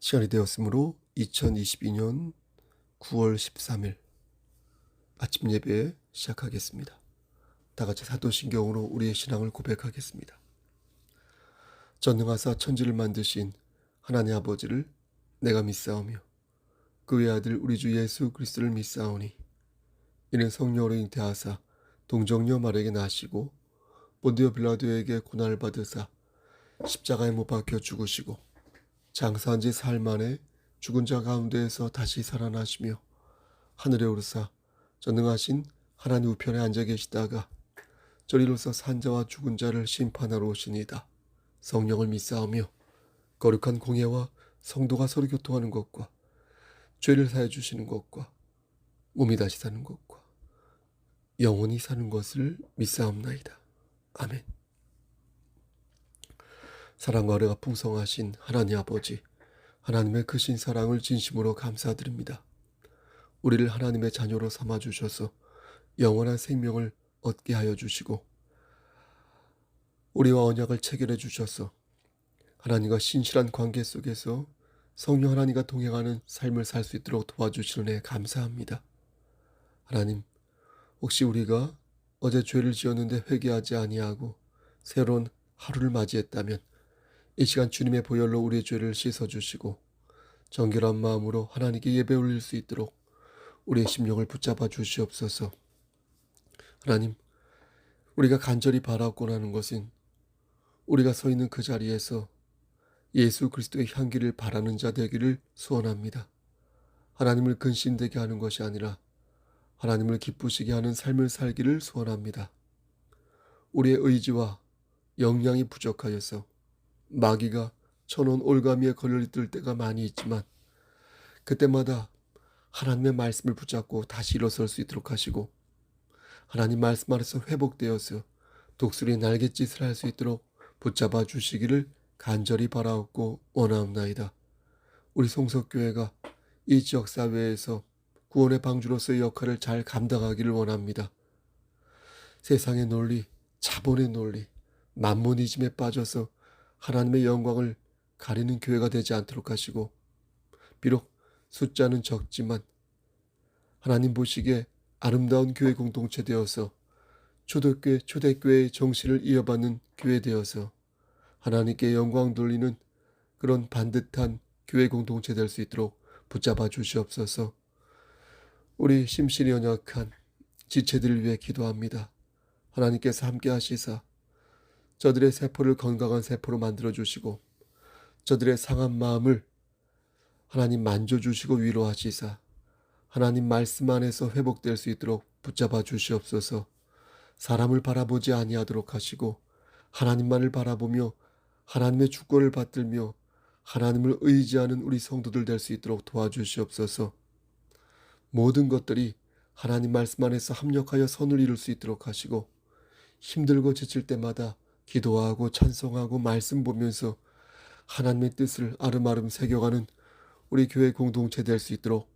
시간이 되었으므로 2022년 9월 13일 아침 예배 시작하겠습니다. 다 같이 사도신경으로 우리의 신앙을 고백하겠습니다. 전능하사 천지를 만드신 하나님 아버지를 내가 믿사오며 그 외아들 우리 주 예수 그리스도를 믿사오니 이는 성령으로 잉태하사 동정녀 마리아에게 나시고 본디오 빌라도에게 고난을 받으사 십자가에 못 박혀 죽으시고 장사한 지 사흘 만에 죽은 자 가운데에서 다시 살아나시며 하늘에 오르사 전능하신 하나님 우편에 앉아 계시다가 저리로서 산 자와 죽은 자를 심판하러 오시니이다. 성령을 믿사오며 거룩한 공예와 성도가 서로 교통하는 것과 죄를 사해 주시는 것과 몸이 다시 사는 것과 영원히 사는 것을 믿사옵나이다. 아멘. 사랑과 은혜가 풍성하신 하나님 아버지, 하나님의 크신 사랑을 진심으로 감사드립니다. 우리를 하나님의 자녀로 삼아주셔서 영원한 생명을 얻게 하여 주시고 우리와 언약을 체결해 주셔서 하나님과 신실한 관계 속에서 성령 하나님과 동행하는 삶을 살 수 있도록 도와주시는 애 감사합니다. 하나님, 혹시 우리가 어제 죄를 지었는데 회개하지 아니하고 새로운 하루를 맞이했다면 이 시간 주님의 보혈로 우리의 죄를 씻어주시고 정결한 마음으로 하나님께 예배 올릴 수 있도록 우리의 심령을 붙잡아 주시옵소서. 하나님, 우리가 간절히 바라곤 하는 것은 우리가 서 있는 그 자리에서 예수 그리스도의 향기를 바라는 자 되기를 소원합니다. 하나님을 근신되게 하는 것이 아니라 하나님을 기쁘시게 하는 삶을 살기를 소원합니다. 우리의 의지와 역량이 부족하여서 마귀가 쳐놓은 올가미에 걸려들 때가 많이 있지만 그때마다 하나님의 말씀을 붙잡고 다시 일어설 수 있도록 하시고 하나님 말씀 안에서 회복되어서 독수리 날갯짓을 할 수 있도록 붙잡아 주시기를 간절히 바라옵고 원하옵나이다. 우리 송석교회가 이 지역사회에서 구원의 방주로서의 역할을 잘 감당하기를 원합니다. 세상의 논리, 자본의 논리, 만모니즘에 빠져서 하나님의 영광을 가리는 교회가 되지 않도록 하시고 비록 숫자는 적지만 하나님 보시기에 아름다운 교회 공동체 되어서 초대교회의 정신을 이어받는 교회 되어서 하나님께 영광 돌리는 그런 반듯한 교회 공동체 될 수 있도록 붙잡아 주시옵소서. 우리 심신이 연약한 지체들을 위해 기도합니다. 하나님께서 함께 하시사 저들의 세포를 건강한 세포로 만들어주시고 저들의 상한 마음을 하나님 만져주시고 위로하시사 하나님 말씀 안에서 회복될 수 있도록 붙잡아 주시옵소서. 사람을 바라보지 아니하도록 하시고 하나님만을 바라보며 하나님의 주권을 받들며 하나님을 의지하는 우리 성도들 될 수 있도록 도와주시옵소서. 모든 것들이 하나님 말씀 안에서 합력하여 선을 이룰 수 있도록 하시고 힘들고 지칠 때마다 기도하고 찬송하고 말씀 보면서 하나님의 뜻을 아름아름 새겨가는 우리 교회 공동체 될 수 있도록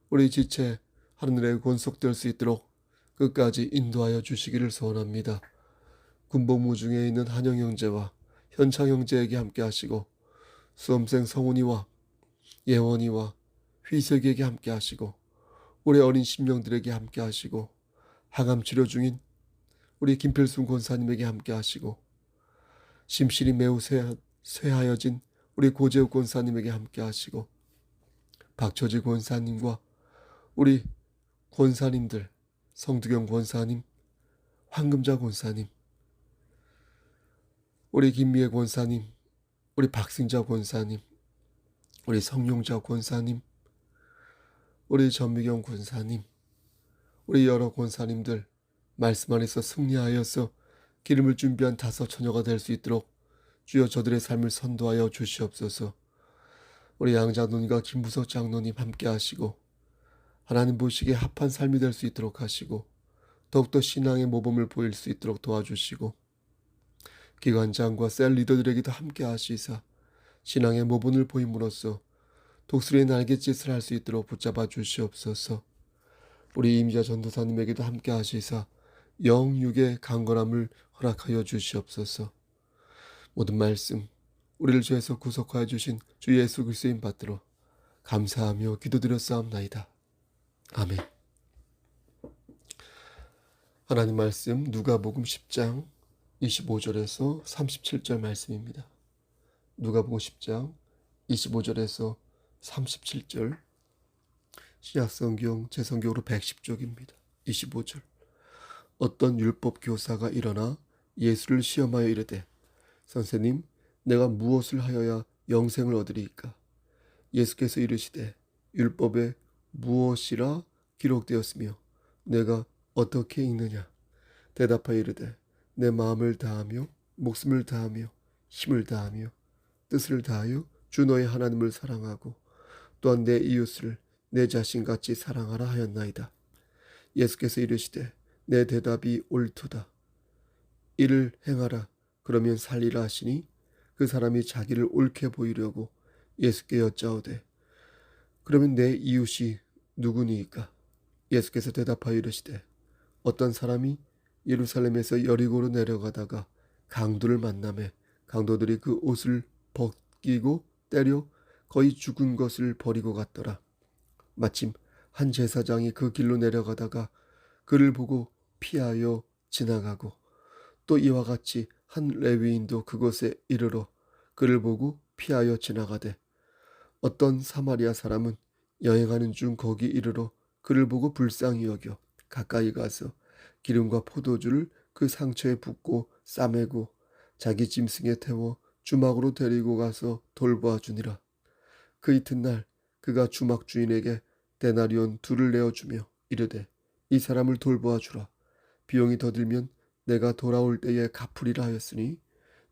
우리 지체 하늘에 권속될 수 있도록 끝까지 인도하여 주시기를 소원합니다. 군복무 중에 있는 한영 형제와 현창 형제에게 함께 하시고 수험생 성훈이와 예원이와 휘석에게 함께 하시고 우리 어린 심령들에게 함께 하시고 항암 치료 중인 우리 김필순 권사님에게 함께 하시고 심신이 매우 쇠하여진 우리 고재욱 권사님에게 함께 하시고 박처지 권사님과 우리 권사님들 성두경 권사님, 황금자 권사님, 우리 김미애 권사님, 우리 박승자 권사님, 우리 성용자 권사님, 우리 전미경 권사님, 우리 여러 권사님들 말씀 안에서 승리하여서 기름을 준비한 다섯 처녀가 될 수 있도록 주여 저들의 삶을 선도하여 주시옵소서. 우리 양장로님과 김부석 장로님 함께 하시고 하나님 보시기에 합한 삶이 될 수 있도록 하시고 더욱더 신앙의 모범을 보일 수 있도록 도와주시고 기관장과 셀 리더들에게도 함께 하시사 신앙의 모범을 보임으로써 독수리의 날갯짓을 할 수 있도록 붙잡아 주시옵소서. 우리 이미자 전도사님에게도 함께 하시사 영육의 강건함을 허락하여 주시옵소서. 모든 말씀 우리를 죄에서 구속하여 주신 주 예수 그리스도인 받들어 감사하며 기도드렸사옵나이다. 아멘. 하나님 말씀 누가복음 10장 25절에서 37절 말씀입니다. 누가복음 10장 25절에서 37절 신약성경 제성경으로 110쪽입니다. 25절 어떤 율법 교사가 일어나 예수를 시험하여 이르되 선생님 내가 무엇을 하여야 영생을 얻으리이까? 예수께서 이르시되 율법에 무엇이라 기록되었으며 내가 어떻게 읽느냐? 대답하여 이르되 내 마음을 다하며 목숨을 다하며 힘을 다하며 뜻을 다하여 주 너의 하나님을 사랑하고 또한 내 이웃을 내 자신같이 사랑하라 하였나이다. 예수께서 이르시되 내 대답이 옳도다. 이를 행하라 그러면 살리라 하시니 그 사람이 자기를 옳게 보이려고 예수께 여짜오되 그러면 내 이웃이 누구니이까? 예수께서 대답하여 이르시되 어떤 사람이 예루살렘에서 여리고로 내려가다가 강도를 만나매 강도들이 그 옷을 벗기고 때려 거의 죽은 것을 버리고 갔더라. 마침 한 제사장이 그 길로 내려가다가 그를 보고 피하여 지나가고 또 이와 같이 한 레위인도 그곳에 이르러 그를 보고 피하여 지나가되 어떤 사마리아 사람은 여행하는 중 거기 이르러 그를 보고 불쌍히 여겨 가까이 가서 기름과 포도주를 그 상처에 붓고 싸매고 자기 짐승에 태워 주막으로 데리고 가서 돌보아 주니라. 그 이튿날 그가 주막 주인에게 데나리온 2를 내어주며 이르되 이 사람을 돌보아 주라. 비용이 더 들면 내가 돌아올 때에 갚으리라 하였으니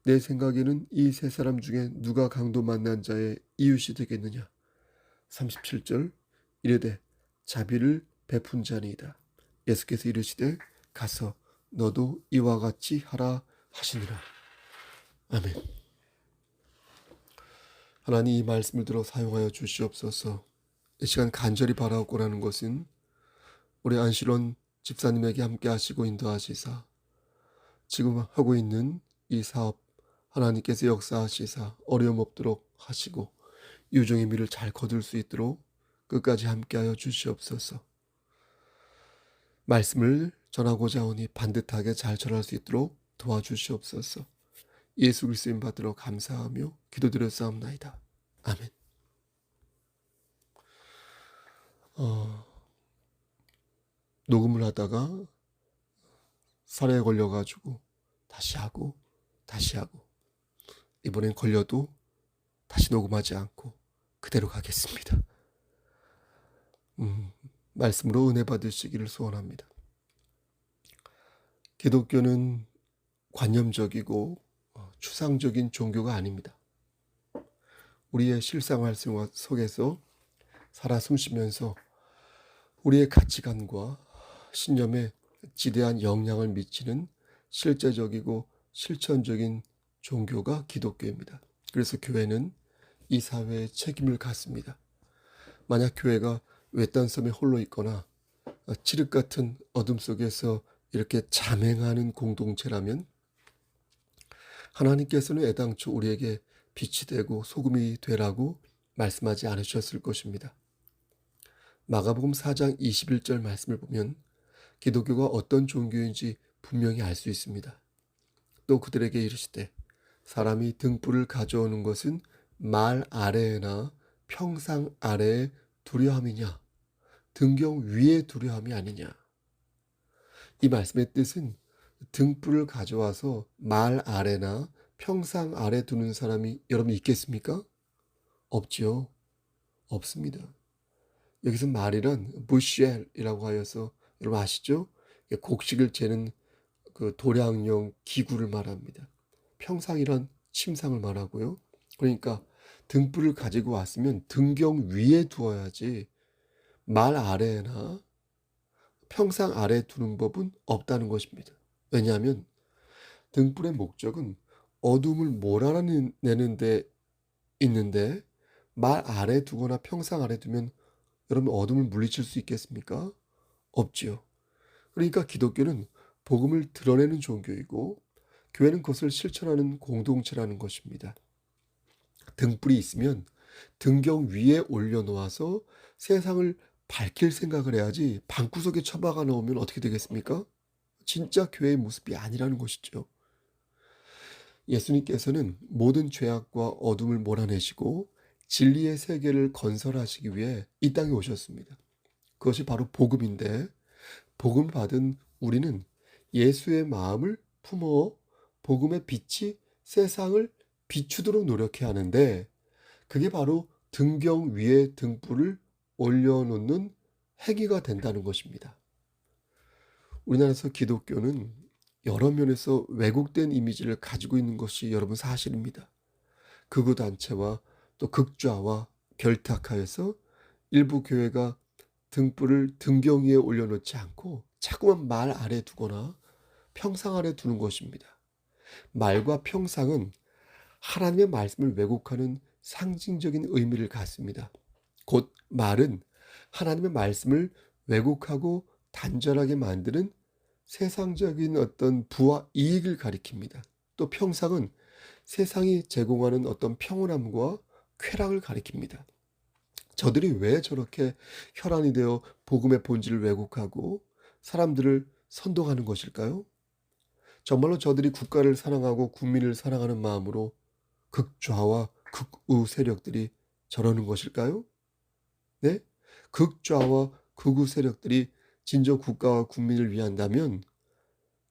내 생각에는 이 세 사람 중에 누가 강도 만난 자의 이웃이 되겠느냐. 37절 이르되 자비를 베푼 자니이다. 예수께서 이르시되 가서 너도 이와 같이 하라 하시니라. 아멘. 하나님 이 말씀을 들어 사용하여 주시옵소서. 이 시간 간절히 바라옵고라는 것은 우리 안실원 집사님에게 함께 하시고 인도하시사 지금 하고 있는 이 사업 하나님께서 역사하시사 어려움 없도록 하시고 유종의 미를 잘 거둘 수 있도록 끝까지 함께하여 주시옵소서. 말씀을 전하고자 하오니 반듯하게 잘 전할 수 있도록 도와주시옵소서. 예수 그리스도인 받들어 감사하며 기도드렸사옵나이다. 아멘. 녹음을 하다가 살에 걸려가지고 다시 하고 이번엔 걸려도 다시 녹음하지 않고 그대로 가겠습니다. 말씀으로 은혜 받으시기를 소원합니다. 기독교는 관념적이고 추상적인 종교가 아닙니다. 우리의 실생활 생활 속에서 살아 숨쉬면서 우리의 가치관과 신념에 지대한 영향을 미치는 실제적이고 실천적인 종교가 기독교입니다. 그래서 교회는 이 사회에 책임을 갖습니다. 만약 교회가 외딴 섬에 홀로 있거나 칠흑 같은 어둠 속에서 이렇게 잠행하는 공동체라면 하나님께서는 애당초 우리에게 빛이 되고 소금이 되라고 말씀하지 않으셨을 것입니다. 마가복음 4장 21절 말씀을 보면 기독교가 어떤 종교인지 분명히 알 수 있습니다. 또 그들에게 이르시되 사람이 등불을 가져오는 것은 말 아래나 평상 아래에 두려함이냐 등경 위에 두려함이 아니냐. 이 말씀의 뜻은 등불을 가져와서 말 아래나 평상 아래 두는 사람이 여러분 있겠습니까? 없지요. 없습니다. 여기서 말이란 부쉘이라고 하여서 여러분 아시죠? 곡식을 재는 그 도량용 기구를 말합니다. 평상이란 침상을 말하고요. 그러니까 등불을 가지고 왔으면 등경 위에 두어야지 말 아래나 평상 아래에 두는 법은 없다는 것입니다. 왜냐하면 등불의 목적은 어둠을 몰아내는 데 있는데 말 아래에 두거나 평상 아래에 두면 여러분 어둠을 물리칠 수 있겠습니까? 없지요. 그러니까 기독교는 복음을 드러내는 종교이고 교회는 그것을 실천하는 공동체라는 것입니다. 등불이 있으면 등경 위에 올려놓아서 세상을 밝힐 생각을 해야지 방구석에 처박아 놓으면 어떻게 되겠습니까? 진짜 교회의 모습이 아니라는 것이죠. 예수님께서는 모든 죄악과 어둠을 몰아내시고 진리의 세계를 건설하시기 위해 이 땅에 오셨습니다. 그것이 바로 복음인데, 복음 받은 우리는 예수의 마음을 품어 복음의 빛이 세상을 비추도록 노력해야 하는데, 그게 바로 등경 위에 등불을 올려놓는 행위가 된다는 것입니다. 우리나라에서 기독교는 여러 면에서 왜곡된 이미지를 가지고 있는 것이 여러분 사실입니다. 극우단체와 또 극좌와 결탁하여서 일부 교회가 등불을 등경 위에 올려놓지 않고 자꾸만 말 아래 두거나 평상 아래 두는 것입니다. 말과 평상은 하나님의 말씀을 왜곡하는 상징적인 의미를 갖습니다. 곧 말은 하나님의 말씀을 왜곡하고 단절하게 만드는 세상적인 어떤 부와 이익을 가리킵니다. 또 평상은 세상이 제공하는 어떤 평온함과 쾌락을 가리킵니다. 저들이 왜 저렇게 혈안이 되어 복음의 본질을 왜곡하고 사람들을 선동하는 것일까요? 정말로 저들이 국가를 사랑하고 국민을 사랑하는 마음으로 극좌와 극우 세력들이 저러는 것일까요? 네? 극좌와 극우 세력들이 진정 국가와 국민을 위한다면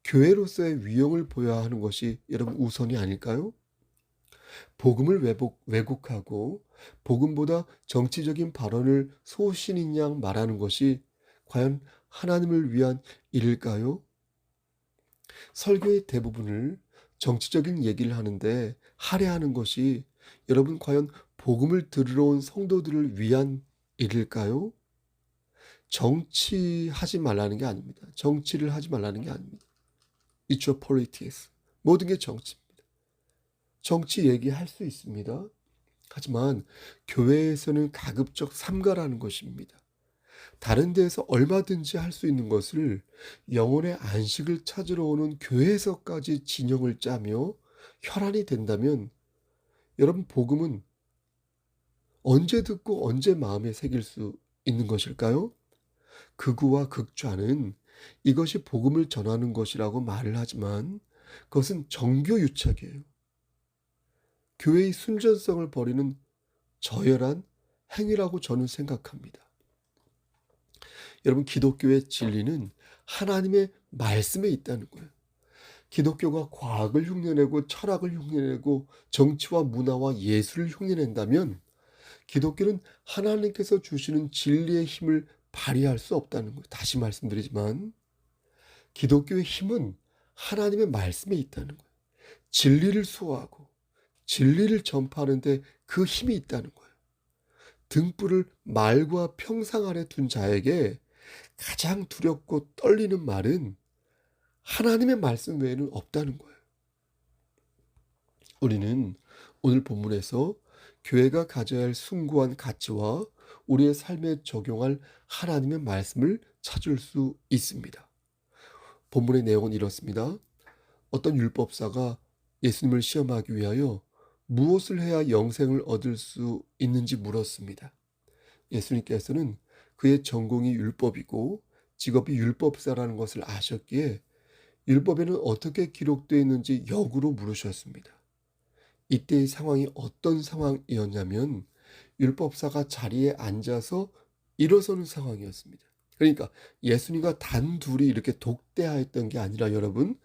교회로서의 위용을 보여야 하는 것이 여러분 우선이 아닐까요? 복음을 왜곡하고 복음보다 정치적인 발언을 소신인 양 말하는 것이 과연 하나님을 위한 일일까요? 설교의 대부분을 정치적인 얘기를 하는데 할애하는 것이 여러분 과연 복음을 들으러 온 성도들을 위한 일일까요? 정치하지 말라는 게 아닙니다. 정치를 하지 말라는 게 아닙니다. It's your politics. 모든 게 정치입니다. 정치 얘기할 수 있습니다. 하지만 교회에서는 가급적 삼가라는 것입니다. 다른 데에서 얼마든지 할 수 있는 것을 영혼의 안식을 찾으러 오는 교회에서까지 진영을 짜며 혈안이 된다면 여러분 복음은 언제 듣고 언제 마음에 새길 수 있는 것일까요? 극우와 극좌는 이것이 복음을 전하는 것이라고 말을 하지만 그것은 정교유착이에요. 교회의 순전성을 버리는 저열한 행위라고 저는 생각합니다. 여러분 기독교의 진리는 하나님의 말씀에 있다는 거예요. 기독교가 과학을 흉내내고 철학을 흉내내고 정치와 문화와 예술을 흉내낸다면 기독교는 하나님께서 주시는 진리의 힘을 발휘할 수 없다는 거예요. 다시 말씀드리지만 기독교의 힘은 하나님의 말씀에 있다는 거예요. 진리를 수호하고 진리를 전파하는데 그 힘이 있다는 거예요. 등불을 말과 평상 아래 둔 자에게 가장 두렵고 떨리는 말은 하나님의 말씀 외에는 없다는 거예요. 우리는 오늘 본문에서 교회가 가져야 할 숭고한 가치와 우리의 삶에 적용할 하나님의 말씀을 찾을 수 있습니다. 본문의 내용은 이렇습니다. 어떤 율법사가 예수님을 시험하기 위하여 무엇을 해야 영생을 얻을 수 있는지 물었습니다. 예수님께서는 그의 전공이 율법이고 직업이 율법사라는 것을 아셨기에 율법에는 어떻게 기록되어 있는지 역으로 물으셨습니다. 이때의 상황이 어떤 상황이었냐면 율법사가 자리에 앉아서 일어서는 상황이었습니다. 그러니까 예수님과 단둘이 이렇게 독대하였던 게 아니라 여러분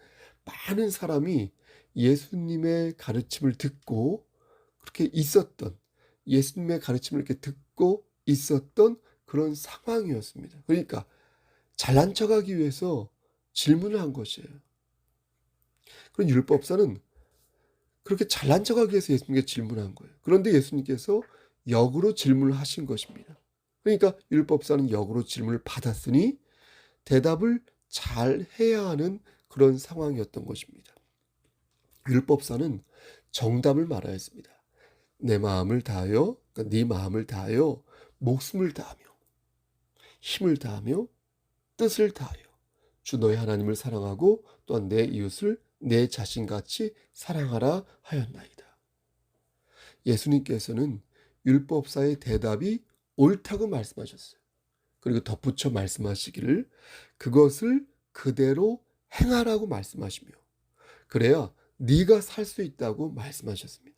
많은 사람이 예수님의 가르침을 듣고 그렇게 있었던 예수님의 가르침을 이렇게 듣고 있었던 그런 상황이었습니다. 그러니까 잘난 척하기 위해서 질문을 한 것이에요. 그런 율법사는 그렇게 잘난 척하기 위해서 예수님께 질문한 거예요. 그런데 예수님께서 역으로 질문을 하신 것입니다. 그러니까 율법사는 역으로 질문을 받았으니 대답을 잘 해야 하는 그런 상황이었던 것입니다. 율법사는 정답을 말하였습니다. 내 마음을 다하여, 그러니까 네 마음을 다하여 목숨을 다하며 힘을 다하며 뜻을 다하여 주 너의 하나님을 사랑하고 또한 내 이웃을 내 자신같이 사랑하라 하였나이다. 예수님께서는 율법사의 대답이 옳다고 말씀하셨어요. 그리고 덧붙여 말씀하시기를 그것을 그대로 행하라고 말씀하시며 그래야 네가 살 수 있다고 말씀하셨습니다.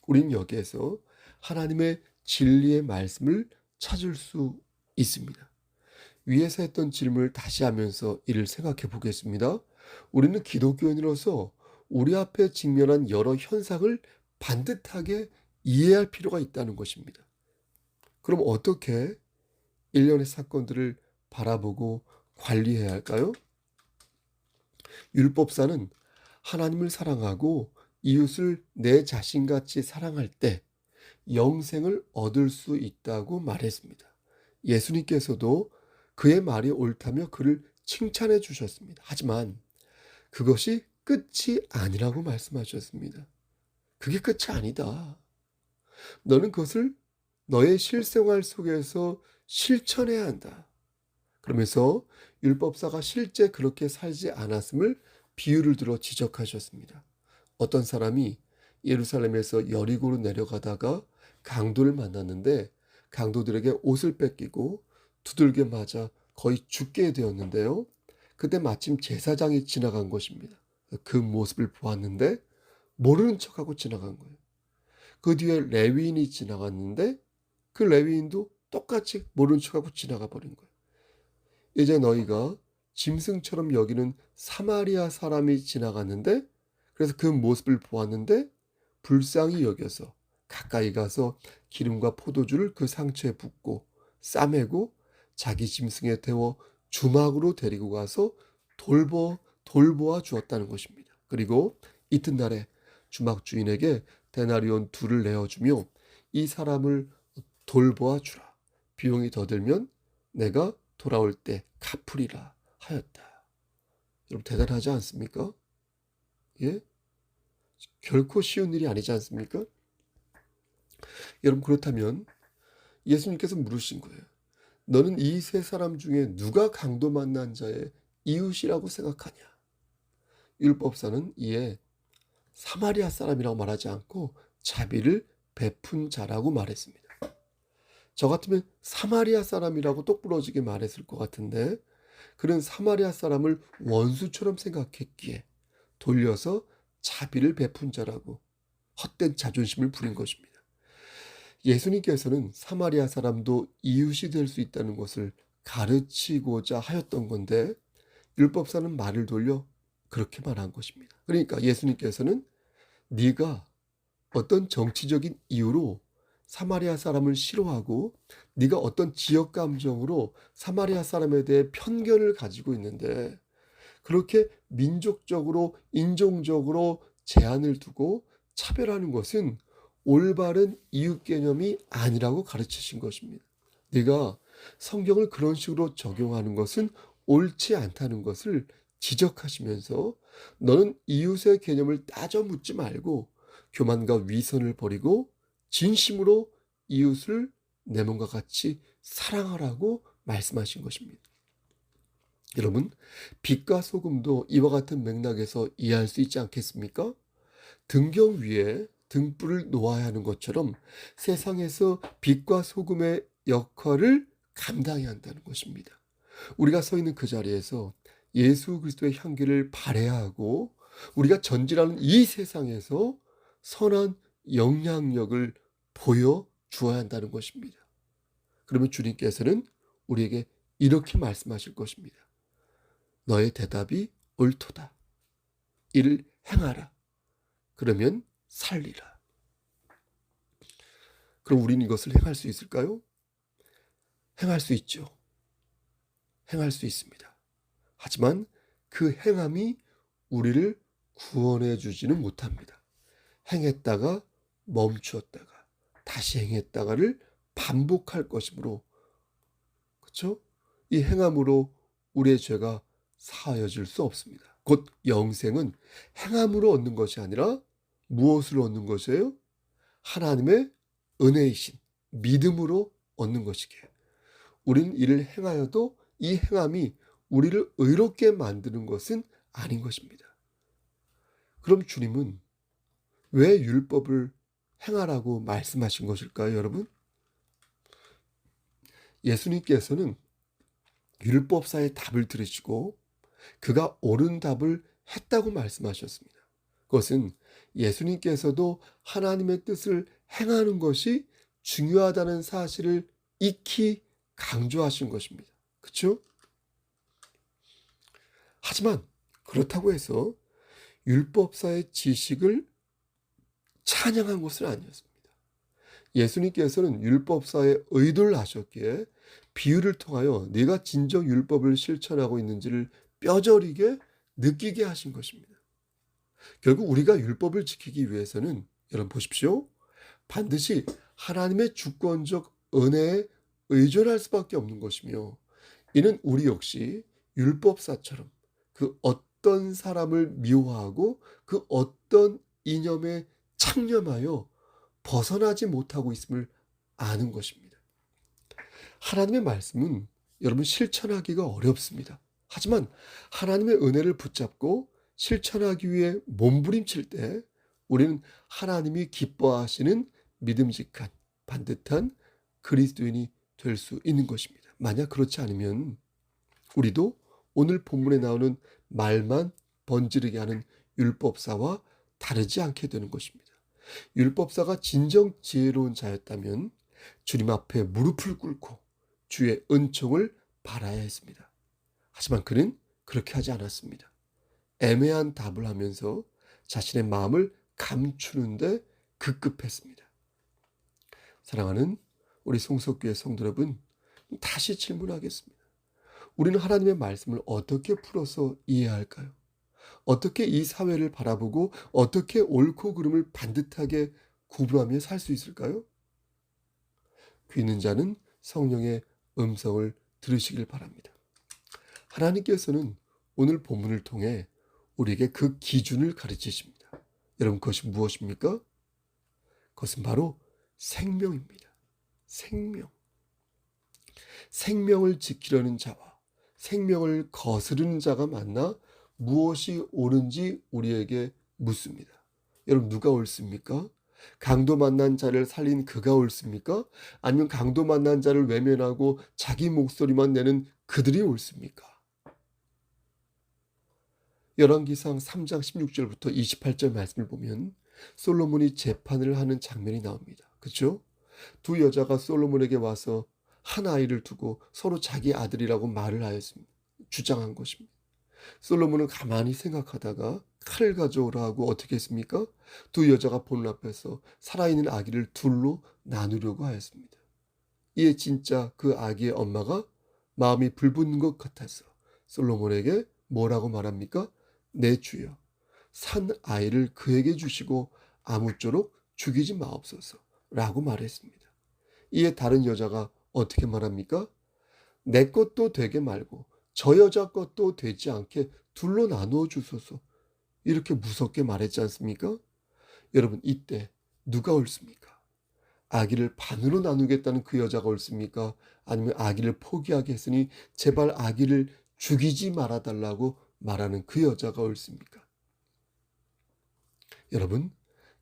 우린 여기에서 하나님의 진리의 말씀을 찾을 수 있습니다. 위에서 했던 질문을 다시 하면서 이를 생각해 보겠습니다. 우리는 기독교인으로서 우리 앞에 직면한 여러 현상을 반듯하게 이해할 필요가 있다는 것입니다. 그럼 어떻게 일련의 사건들을 바라보고 관리해야 할까요? 율법사는 하나님을 사랑하고 이웃을 내 자신같이 사랑할 때 영생을 얻을 수 있다고 말했습니다. 예수님께서도 그의 말이 옳다며 그를 칭찬해 주셨습니다. 하지만 그것이 끝이 아니라고 말씀하셨습니다. 그게 끝이 아니다. 너는 그것을 너의 실생활 속에서 실천해야 한다. 그러면서 율법사가 실제 그렇게 살지 않았음을 비유를 들어 지적하셨습니다. 어떤 사람이 예루살렘에서 여리고로 내려가다가 강도를 만났는데 강도들에게 옷을 뺏기고 두들겨 맞아 거의 죽게 되었는데요. 그때 마침 제사장이 지나간 것입니다. 그 모습을 보았는데 모르는 척하고 지나간 거예요. 그 뒤에 레위인이 지나갔는데 그 레위인도 똑같이 모르는 척하고 지나가 버린 거예요. 이제 너희가 짐승처럼 여기는 사마리아 사람이 지나갔는데 그래서 그 모습을 보았는데 불쌍히 여겨서 가까이 가서 기름과 포도주를 그 상처에 붓고 싸매고 자기 짐승에 태워 주막으로 데리고 가서 돌보아 주었다는 것입니다. 그리고 이튿날에 주막 주인에게 데나리온 2를 내어주며 이 사람을 돌보아 주라. 비용이 더 들면 내가 돌아올 때 갚으리라 하였다. 여러분 대단하지 않습니까? 예? 결코 쉬운 일이 아니지 않습니까? 여러분 그렇다면 예수님께서 물으신 거예요. 너는 이 세 사람 중에 누가 강도 만난 자의 이웃이라고 생각하냐? 율법사는 이에 사마리아 사람이라고 말하지 않고 자비를 베푼 자라고 말했습니다. 저 같으면 사마리아 사람이라고 똑부러지게 말했을 것 같은데 그는 사마리아 사람을 원수처럼 생각했기에 돌려서 자비를 베푼 자라고 헛된 자존심을 부린 것입니다. 예수님께서는 사마리아 사람도 이웃이 될 수 있다는 것을 가르치고자 하였던 건데 율법사는 말을 돌려 그렇게 말한 것입니다. 그러니까 예수님께서는 네가 어떤 정치적인 이유로 사마리아 사람을 싫어하고 네가 어떤 지역 감정으로 사마리아 사람에 대해 편견을 가지고 있는데 그렇게 민족적으로 인종적으로 제한을 두고 차별하는 것은 올바른 이웃 개념이 아니라고 가르치신 것입니다. 네가 성경을 그런 식으로 적용하는 것은 옳지 않다는 것을 지적하시면서 너는 이웃의 개념을 따져 묻지 말고 교만과 위선을 버리고 진심으로 이웃을 내 몸과 같이 사랑하라고 말씀하신 것입니다. 여러분, 빛과 소금도 이와 같은 맥락에서 이해할 수 있지 않겠습니까? 등경 위에 등불을 놓아야 하는 것처럼 세상에서 빛과 소금의 역할을 감당해야 한다는 것입니다. 우리가 서 있는 그 자리에서 예수 그리스도의 향기를 발해야 하고 우리가 전진하는 이 세상에서 선한 영향력을 보여주어야 한다는 것입니다. 그러면 주님께서는 우리에게 이렇게 말씀하실 것입니다. 너의 대답이 옳도다. 이를 행하라. 그러면 살리라. 그럼 우리는 이것을 행할 수 있을까요? 행할 수 있죠. 행할 수 있습니다. 하지만 그 행함이 우리를 구원해 주지는 못합니다. 행했다가 멈추었다가 다시 행했다가를 반복할 것이므로 그렇죠? 이 행함으로 우리의 죄가 사하여질 수 없습니다. 곧 영생은 행함으로 얻는 것이 아니라 무엇으로 얻는 것이에요? 하나님의 은혜이신 믿음으로 얻는 것이기에 우리는 이를 행하여도 이 행함이 우리를 의롭게 만드는 것은 아닌 것입니다. 그럼 주님은 왜 율법을 행하라고 말씀하신 것일까요, 여러분? 예수님께서는 율법사의 답을 들으시고 그가 옳은 답을 했다고 말씀하셨습니다. 그것은 예수님께서도 하나님의 뜻을 행하는 것이 중요하다는 사실을 익히 강조하신 것입니다. 그렇죠? 하지만 그렇다고 해서 율법사의 지식을 찬양한 것은 아니었습니다. 예수님께서는 율법사의 의도를 하셨기에 비유를 통하여 네가 진정 율법을 실천하고 있는지를 뼈저리게 느끼게 하신 것입니다. 결국 우리가 율법을 지키기 위해서는 여러분 보십시오. 반드시 하나님의 주권적 은혜에 의존할 수밖에 없는 것이며 이는 우리 역시 율법사처럼 그 어떤 사람을 미워하고 그 어떤 이념에 창념하여 벗어나지 못하고 있음을 아는 것입니다. 하나님의 말씀은 여러분 실천하기가 어렵습니다. 하지만 하나님의 은혜를 붙잡고 실천하기 위해 몸부림칠 때 우리는 하나님이 기뻐하시는 믿음직한 반듯한 그리스도인이 될 수 있는 것입니다. 만약 그렇지 않으면 우리도 오늘 본문에 나오는 말만 번지르게 하는 율법사와 다르지 않게 되는 것입니다. 율법사가 진정 지혜로운 자였다면 주님 앞에 무릎을 꿇고 주의 은총을 바라야 했습니다. 하지만 그는 그렇게 하지 않았습니다. 애매한 답을 하면서 자신의 마음을 감추는데 급급했습니다. 사랑하는 우리 송석교회 성도 여러분, 다시 질문하겠습니다. 우리는 하나님의 말씀을 어떻게 풀어서 이해할까요? 어떻게 이 사회를 바라보고 어떻게 옳고 그름을 반듯하게 구분하며 살 수 있을까요? 귀 있는 자는 성령의 음성을 들으시길 바랍니다. 하나님께서는 오늘 본문을 통해 우리에게 그 기준을 가르치십니다. 여러분 그것이 무엇입니까? 그것은 바로 생명입니다. 생명. 생명을 지키려는 자와 생명을 거스르는 자가 만나 무엇이 옳은지 우리에게 묻습니다. 여러분 누가 옳습니까? 강도 만난 자를 살린 그가 옳습니까? 아니면 강도 만난 자를 외면하고 자기 목소리만 내는 그들이 옳습니까? 열왕기상 3장 16절부터 28절 말씀을 보면 솔로몬이 재판을 하는 장면이 나옵니다. 그렇죠? 두 여자가 솔로몬에게 와서 한 아이를 두고 서로 자기 아들이라고 말을 하였습니다. 주장한 것입니다. 솔로몬은 가만히 생각하다가 칼을 가져오라 하고 어떻게 했습니까? 두 여자가 보는 앞에서 살아있는 아기를 둘로 나누려고 하였습니다. 이에 진짜 그 아기의 엄마가 마음이 불붙는 것 같아서 솔로몬에게 뭐라고 말합니까? 내 주여, 산 아이를 그에게 주시고 아무쪼록 죽이지 마옵소서 라고 말했습니다. 이에 다른 여자가 어떻게 말합니까? 내 것도 되게 말고 저 여자 것도 되지 않게 둘로 나누어 주소서. 이렇게 무섭게 말했지 않습니까? 여러분 이때 누가 옳습니까? 아기를 반으로 나누겠다는 그 여자가 옳습니까? 아니면 아기를 포기하게 했으니 제발 아기를 죽이지 말아달라고 말하는 그 여자가 옳습니까? 여러분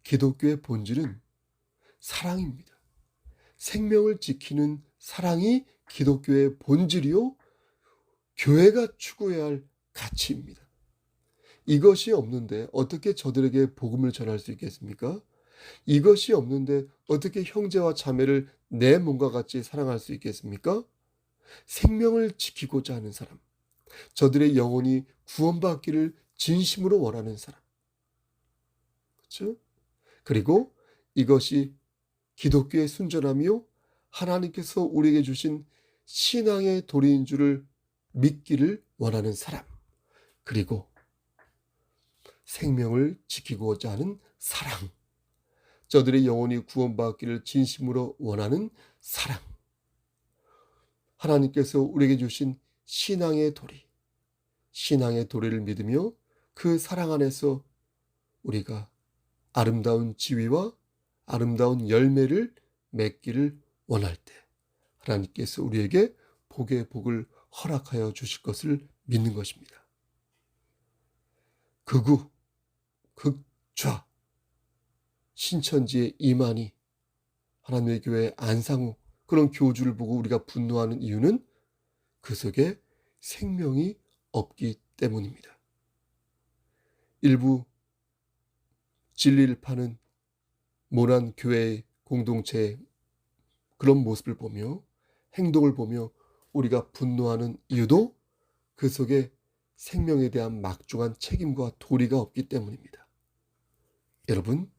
기독교의 본질은 사랑입니다. 생명을 지키는 사랑이 기독교의 본질이요 교회가 추구해야 할 가치입니다. 이것이 없는데 어떻게 저들에게 복음을 전할 수 있겠습니까? 이것이 없는데 어떻게 형제와 자매를 내 몸과 같이 사랑할 수 있겠습니까? 생명을 지키고자 하는 사람, 저들의 영혼이 구원받기를 진심으로 원하는 사람, 그렇죠? 그리고 이것이 기독교의 순전함이요 하나님께서 우리에게 주신 신앙의 도리인 줄을 믿기를 원하는 사람, 그리고 생명을 지키고자 하는 사랑, 저들의 영혼이 구원받기를 진심으로 원하는 사랑, 하나님께서 우리에게 주신 신앙의 도리, 신앙의 도리를 믿으며 그 사랑 안에서 우리가 아름다운 지위와 아름다운 열매를 맺기를 원할 때 하나님께서 우리에게 복의 복을 허락하여 주실 것을 믿는 것입니다. 극우, 극좌, 신천지의 이만희, 하나님의 교회 안상우 그런 교주를 보고 우리가 분노하는 이유는 그 속에 생명이 없기 때문입니다. 일부 진리를 파는 모난 교회의 공동체의 그런 모습을 보며 행동을 보며 우리가 분노하는 이유도 그 속에 생명에 대한 막중한 책임과 도리가 없기 때문입니다. 여러분,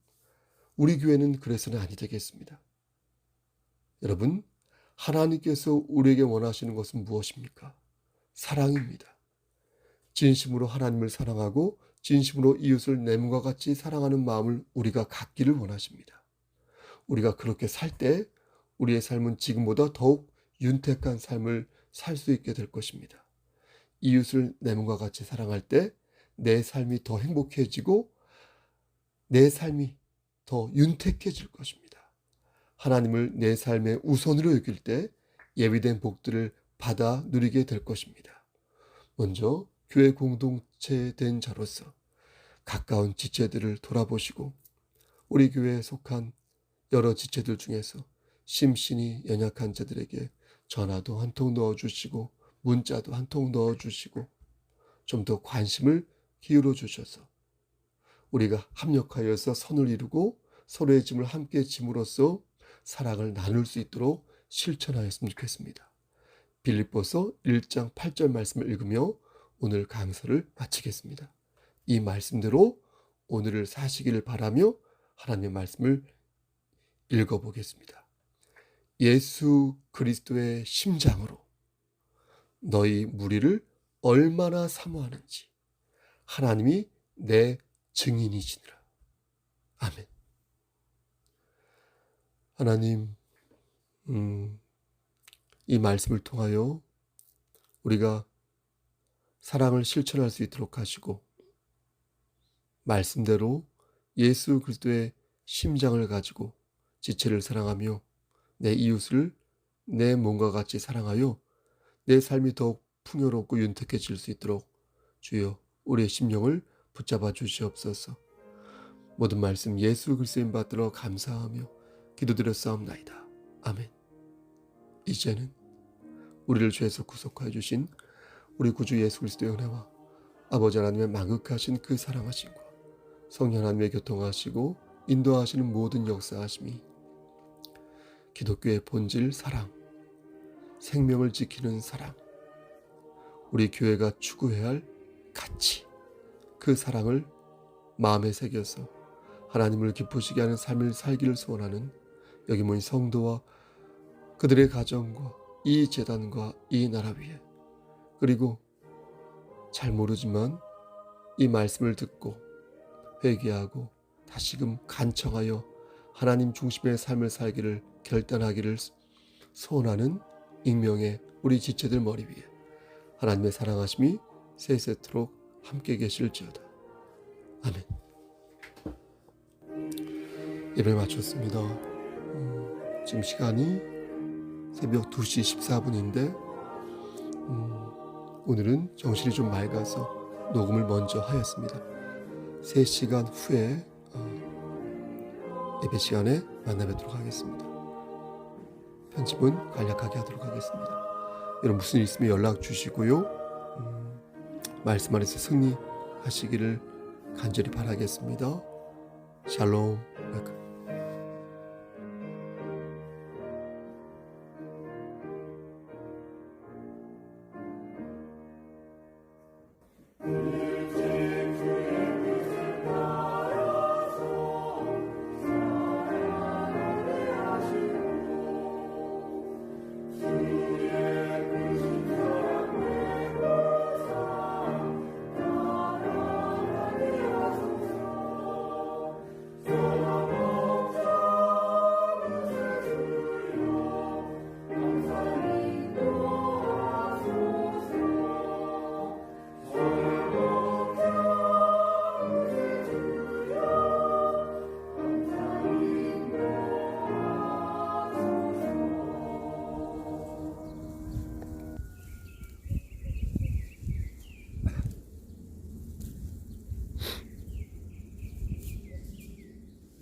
우리 교회는 그래서는 아니 되겠습니다. 여러분, 하나님께서 우리에게 원하시는 것은 무엇입니까? 사랑입니다. 진심으로 하나님을 사랑하고 진심으로 이웃을 내 몸과 같이 사랑하는 마음을 우리가 갖기를 원하십니다. 우리가 그렇게 살 때 우리의 삶은 지금보다 더욱 윤택한 삶을 살 수 있게 될 것입니다. 이웃을 내 몸과 같이 사랑할 때 내 삶이 더 행복해지고 내 삶이 더 윤택해질 것입니다. 하나님을 내 삶의 우선으로 여길 때 예비된 복들을 받아 누리게 될 것입니다. 먼저 교회 공동체 된 자로서 가까운 지체들을 돌아보시고 우리 교회에 속한 여러 지체들 중에서 심신이 연약한 자들에게 전화도 한 통 넣어주시고 문자도 한 통 넣어주시고 좀 더 관심을 기울여 주셔서 우리가 합력하여서 선을 이루고 서로의 짐을 함께 짐으로써 사랑을 나눌 수 있도록 실천하였으면 좋겠습니다. 빌립보서 1장 8절 말씀을 읽으며 오늘 강서를 마치겠습니다. 이 말씀대로 오늘을 사시기를 바라며 하나님의 말씀을 읽어보겠습니다. 예수 그리스도의 심장으로 너희 무리를 얼마나 사모하는지 하나님이 내 증인이시니라. 아멘. 하나님, 이 말씀을 통하여 우리가 사랑을 실천할 수 있도록 하시고 말씀대로 예수 그리스도의 심장을 가지고 지체를 사랑하며 내 이웃을 내 몸과 같이 사랑하여 내 삶이 더욱 풍요롭고 윤택해질 수 있도록 주여 우리의 심령을 붙잡아 주시옵소서. 모든 말씀 예수 그리스도인 받들어 감사하며 기도드렸사옵나이다. 아멘. 이제는 우리를 죄에서 구속하여 주신 우리 구주 예수 그리스도의 은혜와 아버지 하나님의 망극하신 그 사랑하심과 성령 하나님의 교통하시고 인도하시는 모든 역사하심이 기독교의 본질 사랑, 생명을 지키는 사랑, 우리 교회가 추구해야 할 가치, 그 사랑을 마음에 새겨서 하나님을 기쁘시게 하는 삶을 살기를 소원하는 여기 모인 성도와 그들의 가정과 이 재단과 이 나라 위에, 그리고 잘 모르지만 이 말씀을 듣고 회개하고 다시금 간청하여 하나님 중심의 삶을 살기를 결단하기를 소원하는 익명의 우리 지체들 머리 위에 하나님의 사랑하심이 세세토록 함께 계실지어다. 아멘. 예배 마쳤습니다. 지금 시간이 새벽 2시 14분인데 오늘은 정신이 좀 맑아서 녹음을 먼저 하였습니다. 3시간 후에 예배 시간에 만나 뵙도록 하겠습니다. 편집은 간략하게 하도록 하겠습니다. 여러분 무슨 일 있으면 연락 주시고요. 말씀 안에서 승리하시기를 간절히 바라겠습니다. 샬롬.